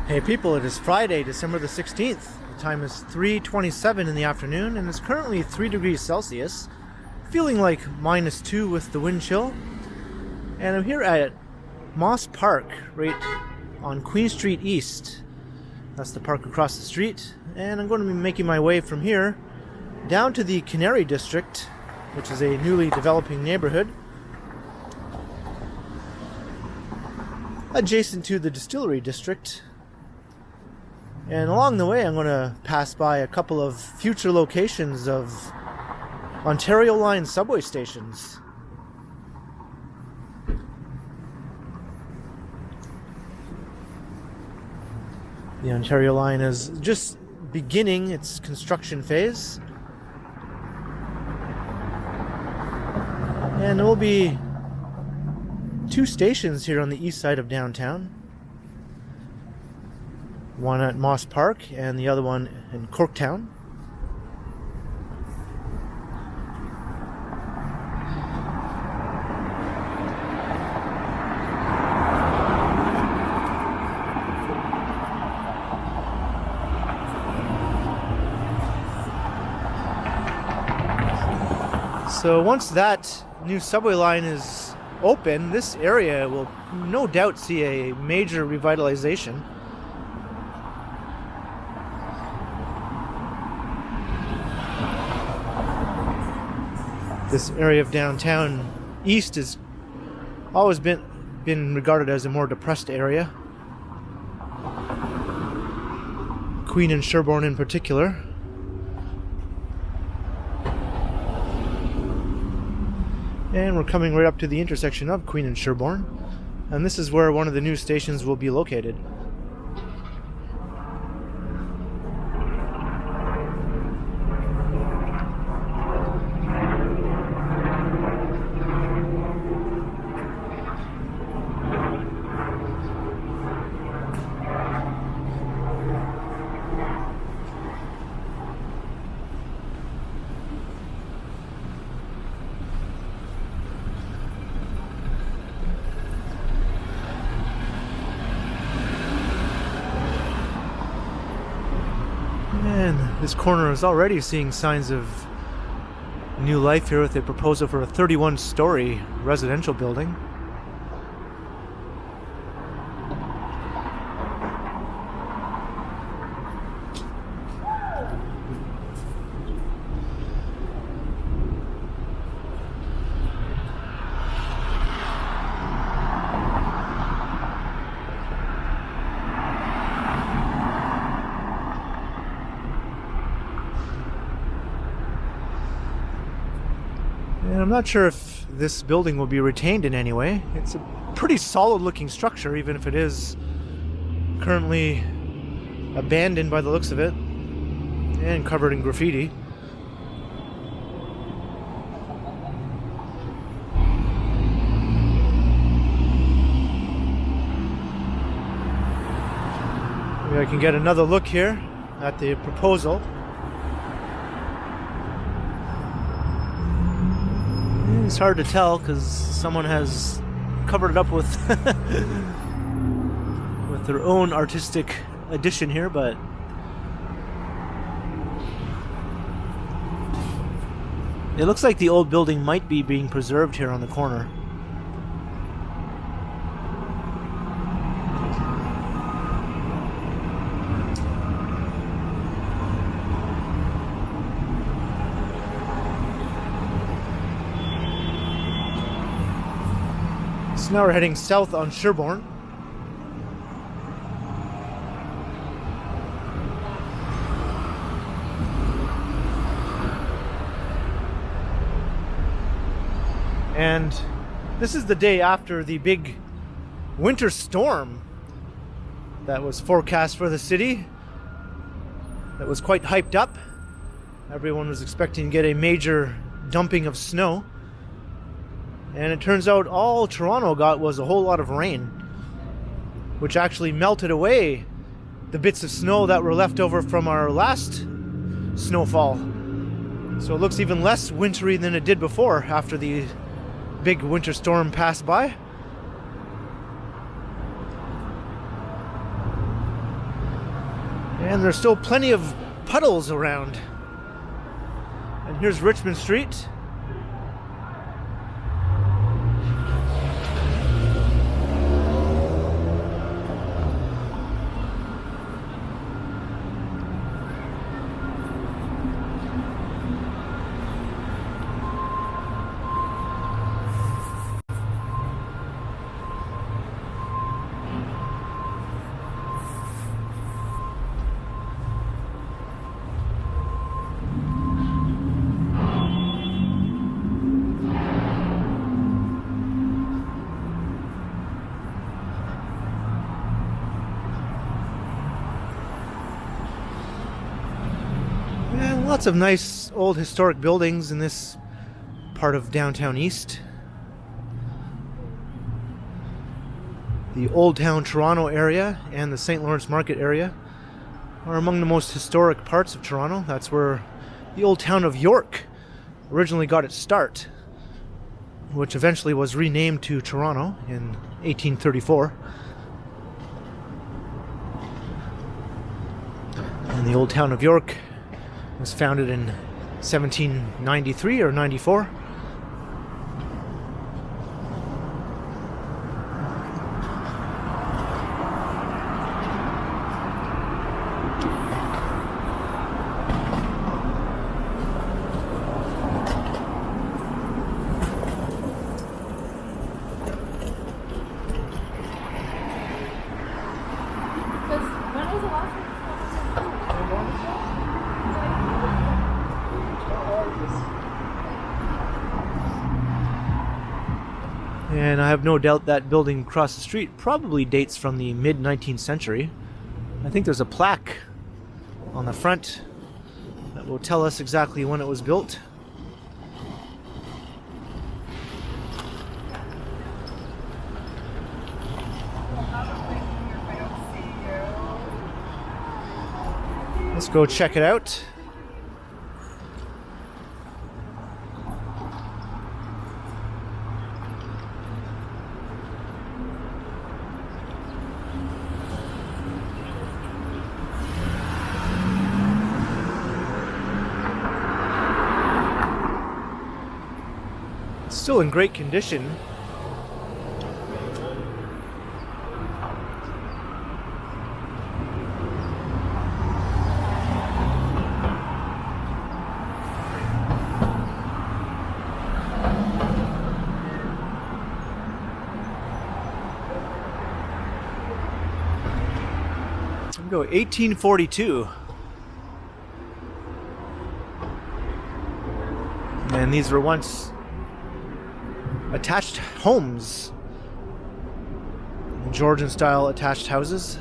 Hey people, it is Friday, December the 16th. The time is 3:27 in the afternoon and it's currently 3 degrees Celsius, feeling like -2 with the wind chill. And I'm here at Moss Park, right on Queen Street East. That's the park across the street. And I'm going to be making my way from here down to the Canary District, which is a newly developing neighborhood adjacent to the Distillery District. And along the way, I'm going to pass by a couple of future locations of Ontario Line subway stations. The Ontario Line is just beginning its construction phase. And there will be 2 stations here on the east side of downtown. One at Moss Park and the other one in Corktown. So once that new subway line is open, this area will no doubt see a major revitalization. This area of downtown east has always been regarded as a more depressed area. Queen and Sherbourne in particular. And we're coming right up to the intersection of Queen and Sherbourne. And this is where one of the new stations will be located. And this corner is already seeing signs of new life here with a proposal for a 31-story residential building. And I'm not sure if this building will be retained in any way. It's a pretty solid looking structure, even if it is currently abandoned by the looks of it and covered in graffiti. Maybe I can get another look here at the proposal. It's hard to tell because someone has covered it up with with their own artistic addition here, but it looks like the old building might be being preserved here on the corner. So now we're heading south on Sherbourne. And this is the day after the big winter storm that was forecast for the city. That was quite hyped up. Everyone was expecting to get a major dumping of snow. And it turns out all Toronto got was a whole lot of rain, which actually melted away the bits of snow that were left over from our last snowfall. So it looks even less wintry than it did before after the big winter storm passed by. And there's still plenty of puddles around. And here's Richmond Street. And lots of nice old historic buildings in this part of downtown East. The Old Town Toronto area and the St. Lawrence Market area are among the most historic parts of Toronto. That's where the old town of York originally got its start, which eventually was renamed to Toronto in 1834. And the old town of York was founded in 1793 or 94. And I have no doubt that building across the street probably dates from the mid-19th century. I think there's a plaque on the front that will tell us exactly when it was built. Let's go check it out. Still in great condition. I'm going 1842. And these were once attached homes, Georgian style attached houses.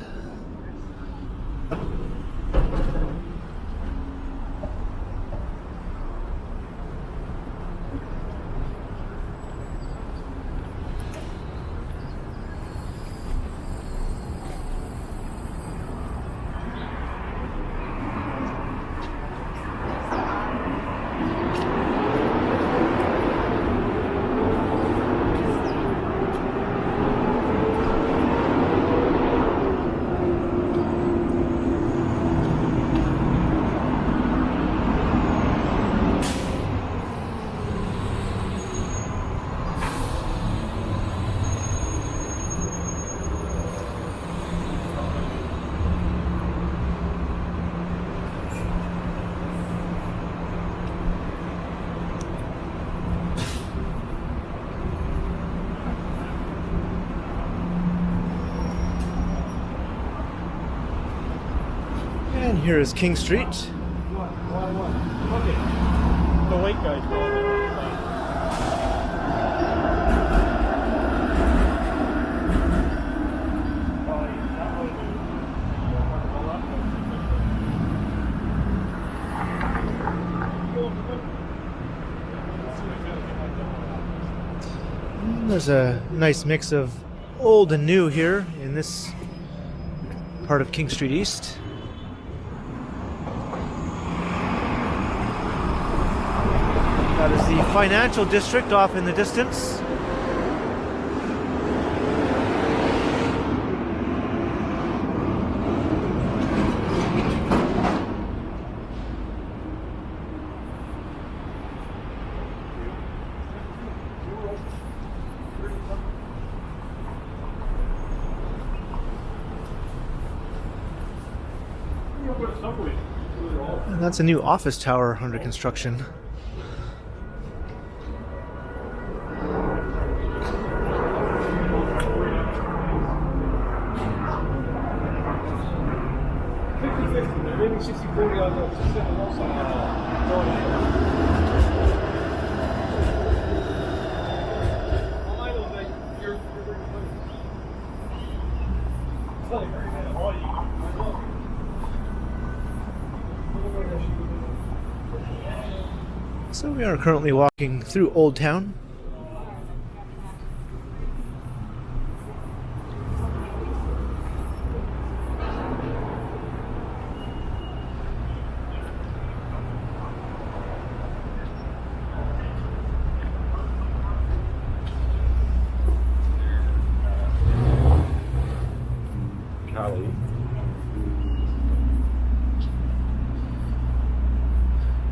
And here is King Street. Okay. The white guy's going. There's a nice mix of old and new here in this part of King Street East. That is the financial district off in the distance. And that's a new office tower under construction. Maybe 60-40 on the system also. So we are currently walking through Old Town.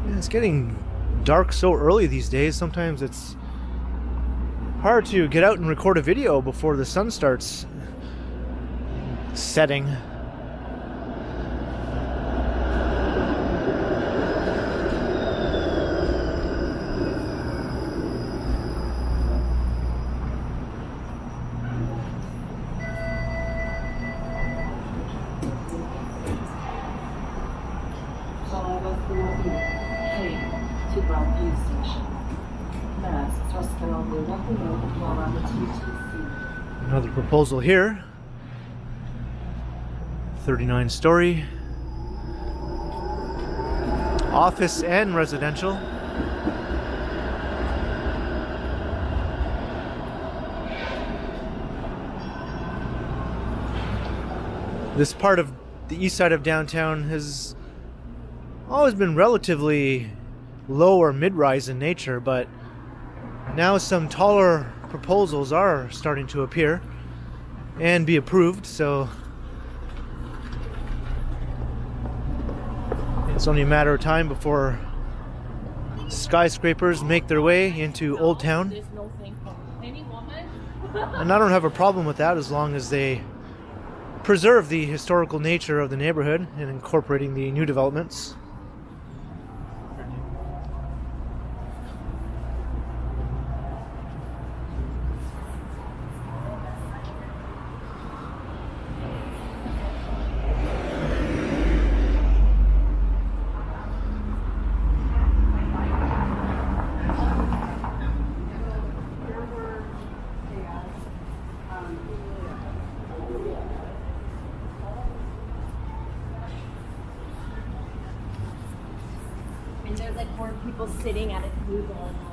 Yeah, it's getting dark so early these days. Sometimes it's hard to get out and record a video before the sun starts setting. Another proposal here. 39-story. Office and residential. This part of the east side of downtown has always been relatively low or mid-rise in nature, but now some taller proposals are starting to appear and be approved, so it's only a matter of time before skyscrapers make their way into Old Town. And I don't have a problem with that as long as they preserve the historical nature of the neighborhood and incorporating the new developments. And there's like more people sitting at a table and all that.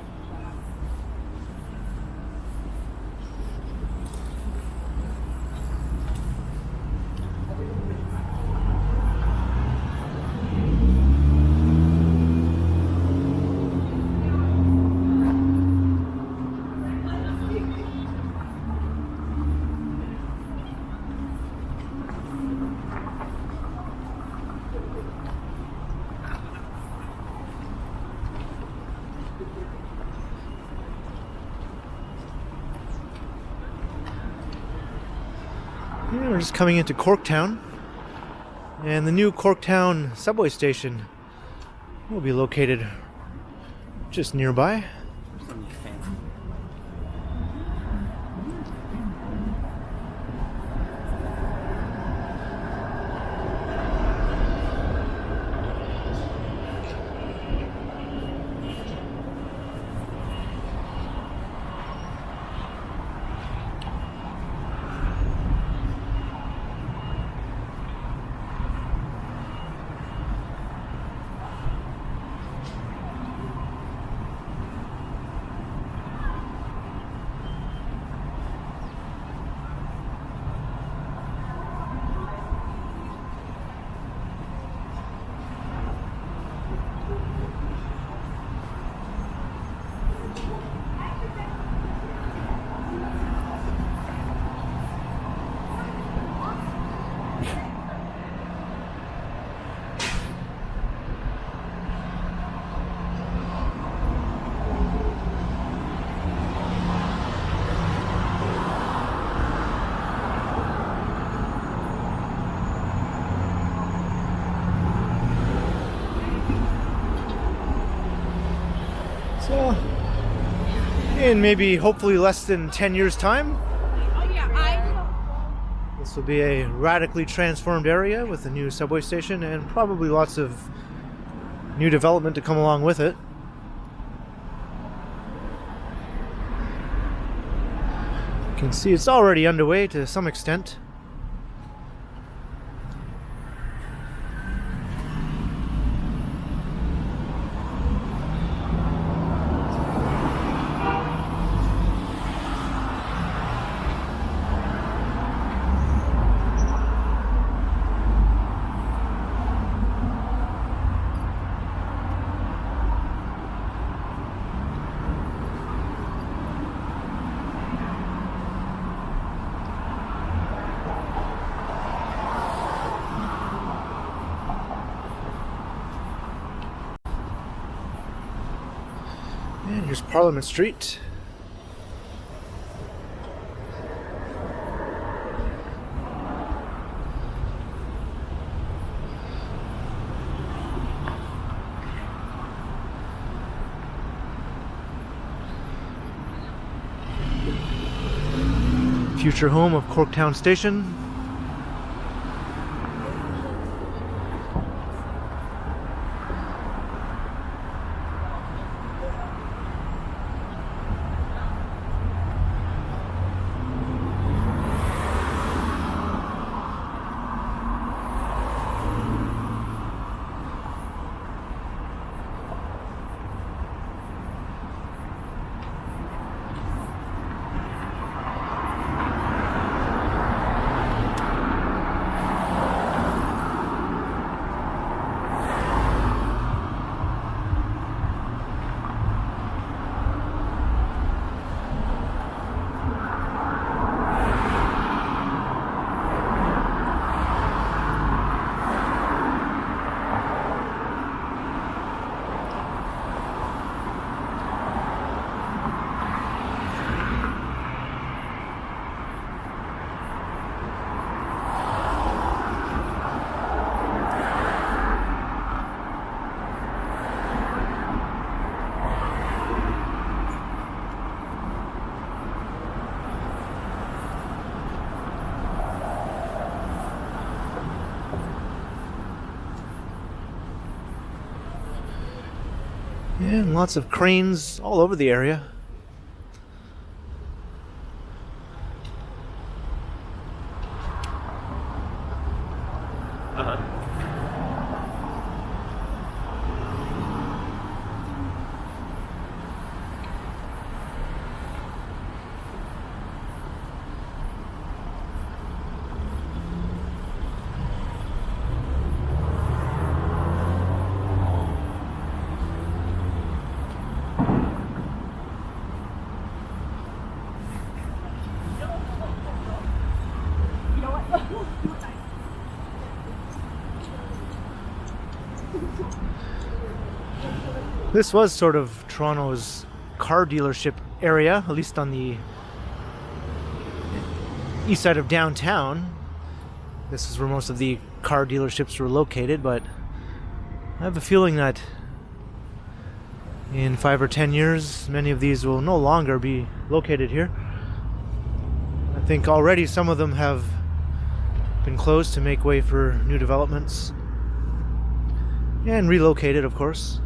Yeah, we're just coming into Corktown, and the new Corktown subway station will be located just nearby. in maybe hopefully less than 10 years time. This will be a radically transformed area with a new subway station and probably lots of new development to come along with it. You can see it's already underway to some extent. And here's Parliament Street. Future home of Corktown Station. And lots of cranes all over the area. This was sort of Toronto's car dealership area, at least on the east side of downtown. This is where most of the car dealerships were located, but I have a feeling that in 5 or 10 years, many of these will no longer be located here. I think already some of them have been closed to make way for new developments and relocated, of course.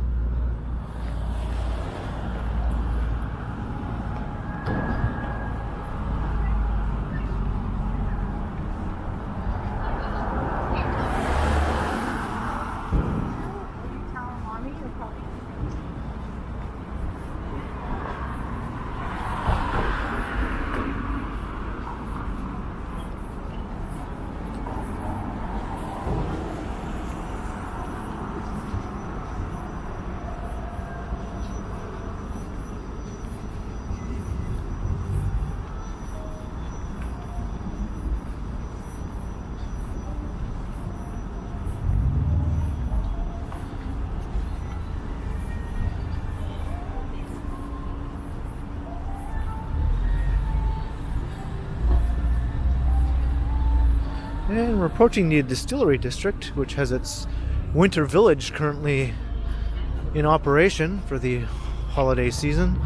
And we're approaching the Distillery District, which has its winter village currently in operation for the holiday season.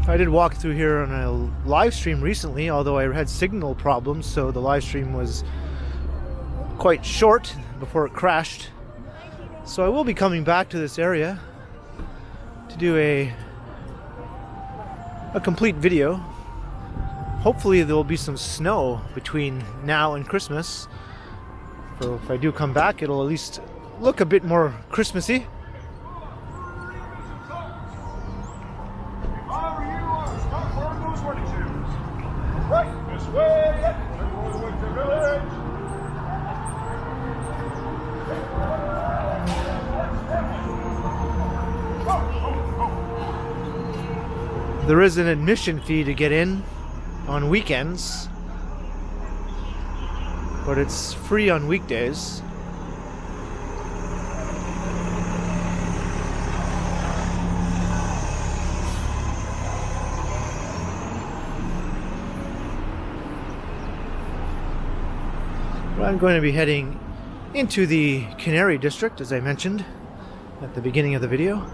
I did walk through here on a live stream recently, although I had signal problems, so the live stream was quite short before it crashed. So I will be coming back to this area to do a complete video. Hopefully there will be some snow between now and Christmas. So if I do come back, it'll at least look a bit more Christmassy. Right this way. All the way to the village. There is an admission fee to get in on weekends, but it's free on weekdays. I'm going to be heading into the Canary District, as I mentioned at the beginning of the video.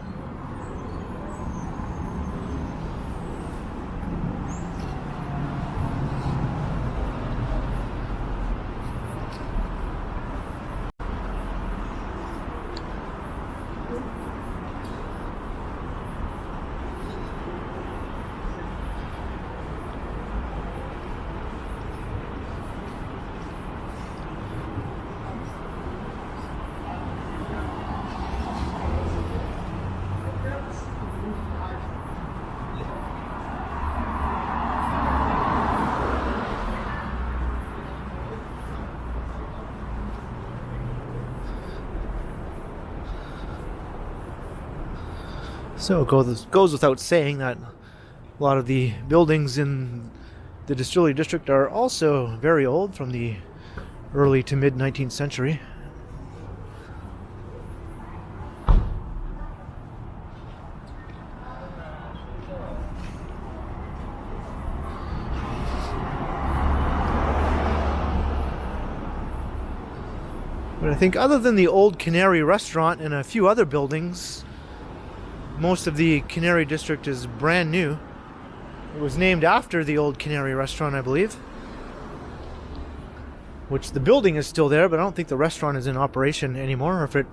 So it goes without saying that a lot of the buildings in the Distillery District are also very old, from the early to mid 19th century. But I think other than the old Canary restaurant and a few other buildings, most of the Canary District is brand new. It was named after the old Canary restaurant, I believe. Which the building is still there, but I don't think the restaurant is in operation anymore. Or if it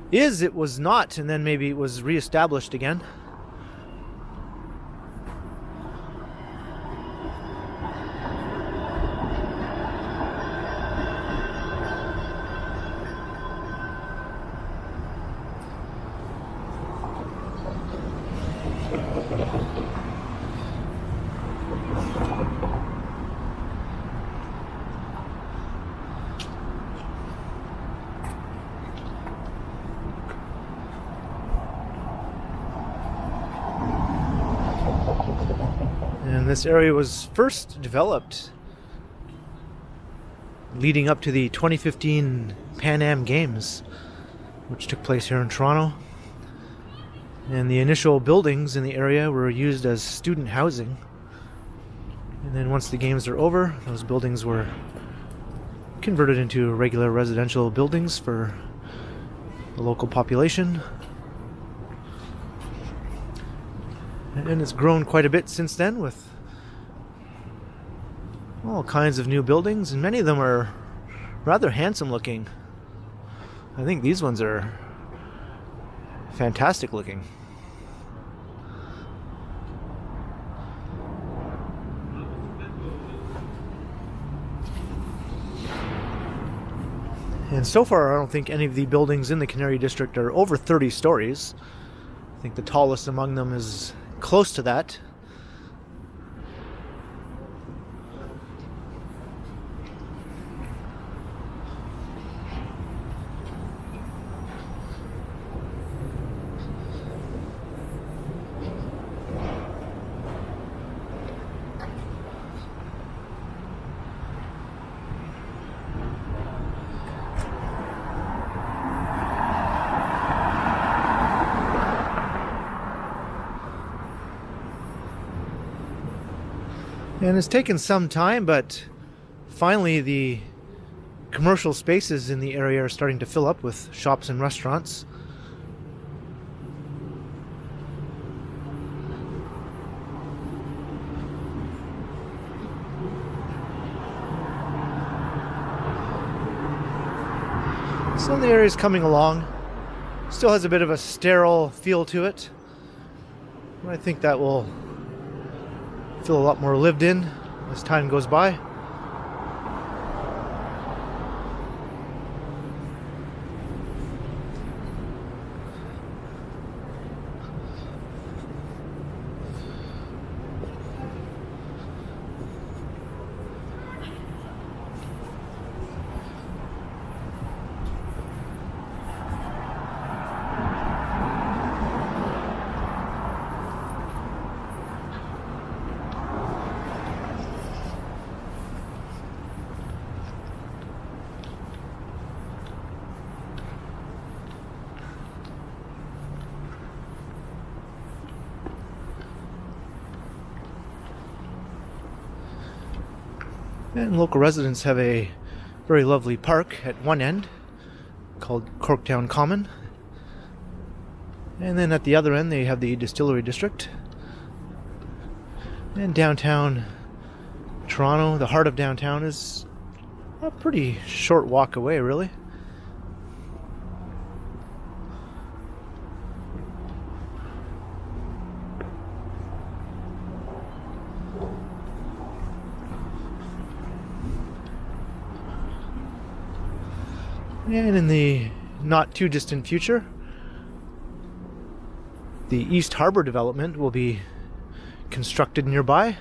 is, it was not, and then maybe it was reestablished again. And this area was first developed leading up to the 2015 Pan Am Games, which took place here in Toronto. And the initial buildings in the area were used as student housing. And then once the games were over, those buildings were converted into regular residential buildings for the local population. And it's grown quite a bit since then, with all kinds of new buildings, and many of them are rather handsome looking. I think these ones are fantastic looking. And so far, I don't think any of the buildings in the Canary District are over 30 stories. I think the tallest among them is close to that. And it's taken some time, but finally the commercial spaces in the area are starting to fill up with shops and restaurants. So the area is coming along. Still has a bit of a sterile feel to it. I think that will feel a lot more lived in as time goes by. And local residents have a very lovely park at one end called Corktown Common. And then at the other end they have the Distillery District. And downtown Toronto, the heart of downtown, is a pretty short walk away, really. And in the not too distant future, the East Harbour development will be constructed nearby,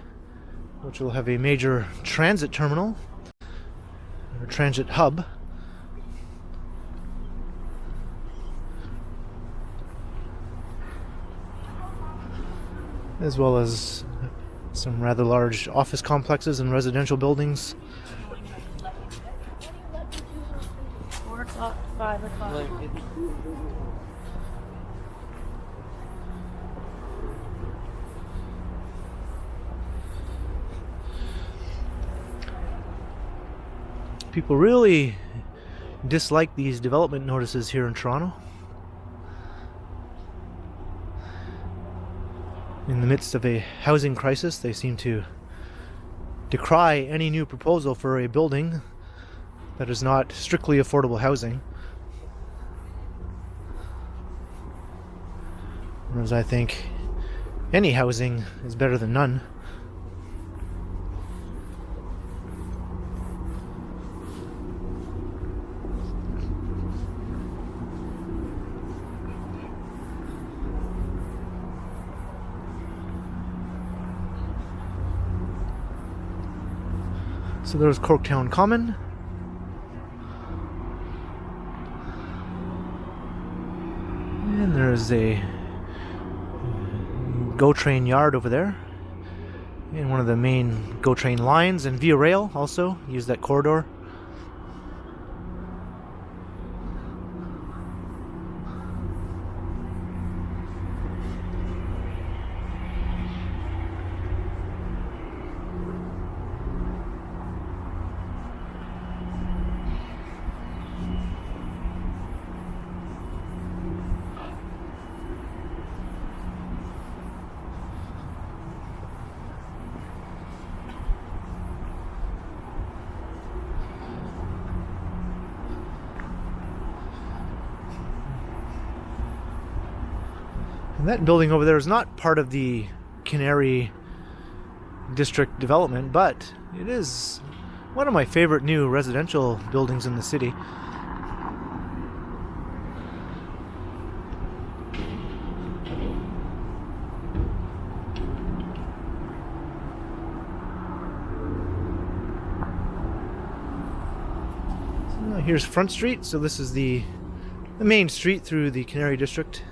which will have a major transit terminal, or transit hub. As well as some rather large office complexes and residential buildings. 4 o'clock, 5 o'clock. People really dislike these development notices here in Toronto. In the midst of a housing crisis, they seem to decry any new proposal for a building that is not strictly affordable housing. Whereas I think any housing is better than none. So there's Corktown Common. And there's a GO train yard over there. And one of the main GO train lines, and Via Rail also use that corridor. And that building over there is not part of the Canary District development, but it is one of my favorite new residential buildings in the city. So here's Front Street, so this is the main street through the Canary District.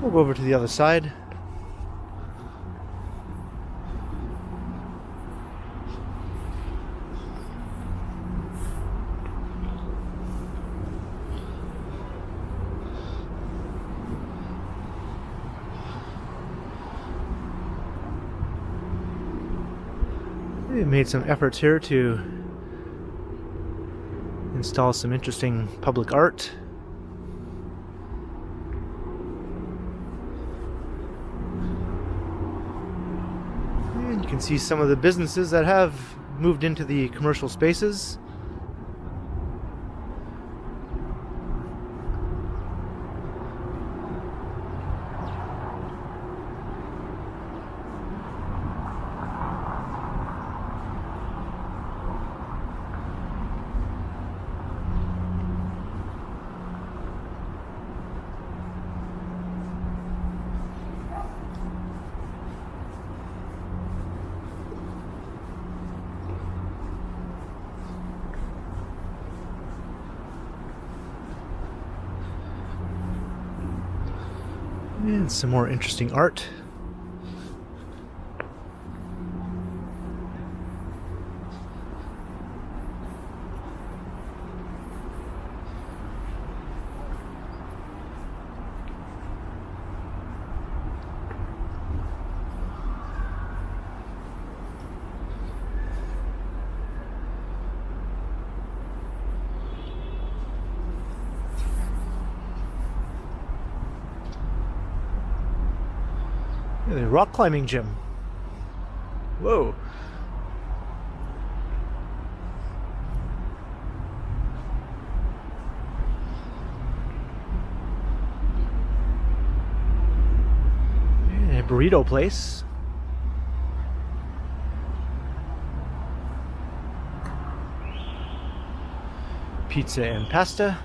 We'll go over to the other side. They made some efforts here to install some interesting public art. can see some of the businesses that have moved into the commercial spaces. And some more interesting art. The rock climbing gym. Whoa. And a burrito place. Pizza and pasta.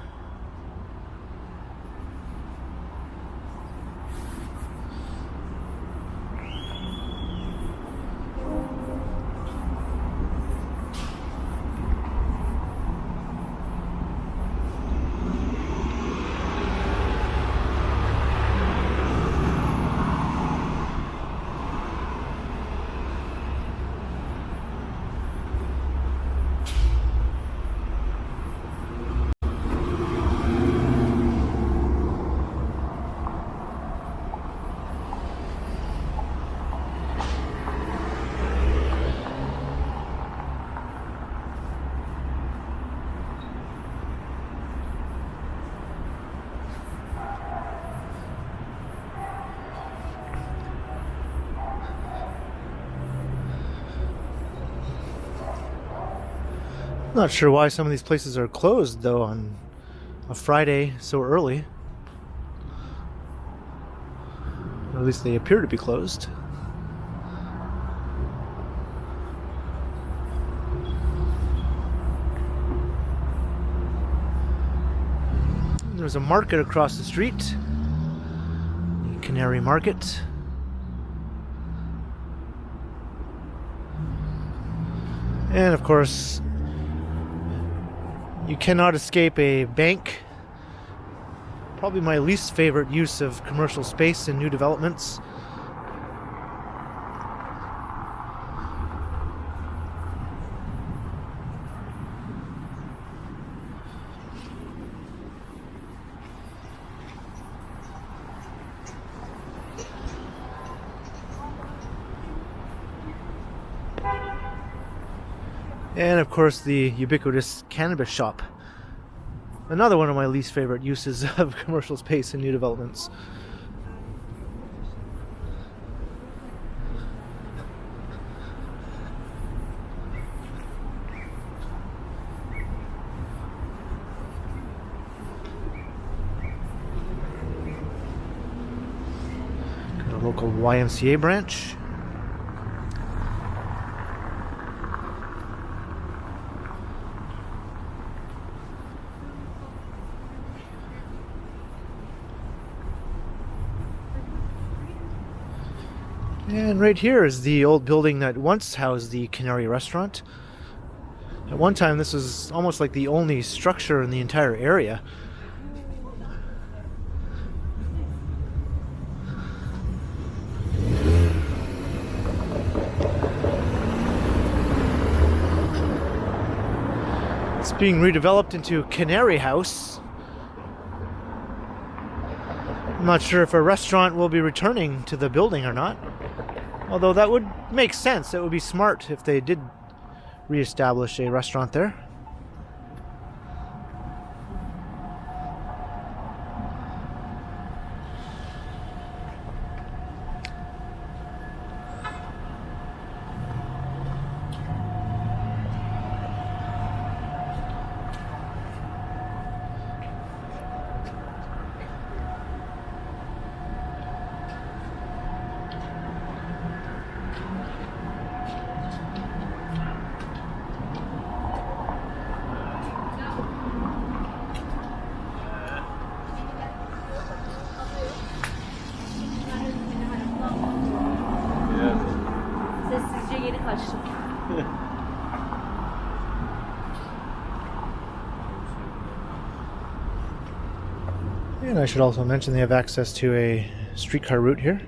Not sure why some of these places are closed though on a Friday so early. Or at least they appear to be closed. There's a market across the street, the Canary Market. And of course, you cannot escape a bank. Probably my least favorite use of commercial space in new developments. And of course the ubiquitous cannabis shop. Another one of my least favorite uses of commercial space in new developments. Got a local YMCA branch. And right here is the old building that once housed the Canary restaurant. At one time, this was almost like the only structure in the entire area. It's being redeveloped into Canary House. I'm not sure if a restaurant will be returning to the building or not. Although that would make sense. It would be smart if they did reestablish a restaurant there. And I should also mention they have access to a streetcar route here.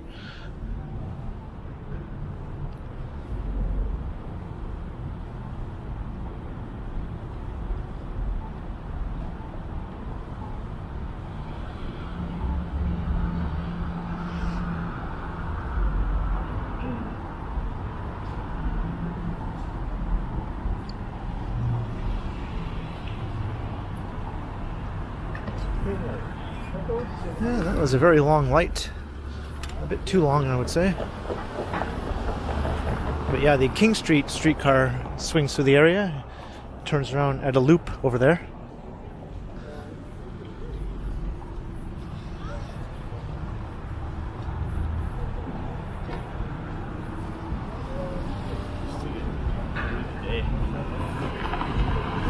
Yeah, that was a very long light. A bit too long, I would say. But yeah, the King Street streetcar swings through the area, turns around at a loop over there.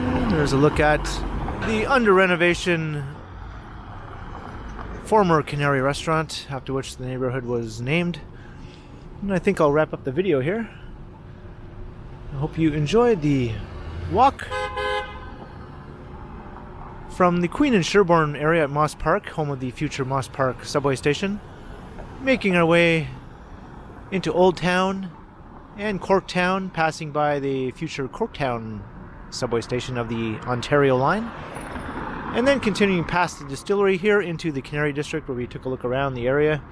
And there's a look at the under renovation former Canary restaurant, after which the neighborhood was named. And I think I'll wrap up the video here. I hope you enjoyed the walk from the Queen and Sherbourne area at Moss Park, home of the future Moss Park subway station, making our way into Old Town and Corktown, passing by the future Corktown subway station of the Ontario line, and then continuing past the distillery here into the Canary District, where we took a look around the area,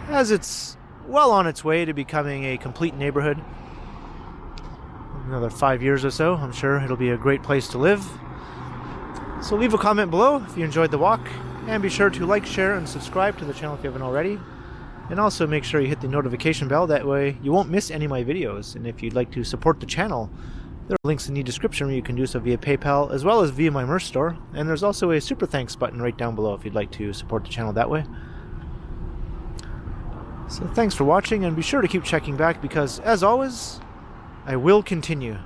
as it's well on its way to becoming a complete neighborhood. Another 5 years or so, I'm sure it'll be a great place to live. So leave a comment below if you enjoyed the walk, and be sure to like, share, and subscribe to the channel if you haven't already. And also make sure you hit the notification bell, that way you won't miss any of my videos. And if you'd like to support the channel, there are links in the description where you can do so via PayPal, as well as via my merch store. And there's also a super thanks button right down below if you'd like to support the channel that way. So thanks for watching, and be sure to keep checking back, because as always, I will continue.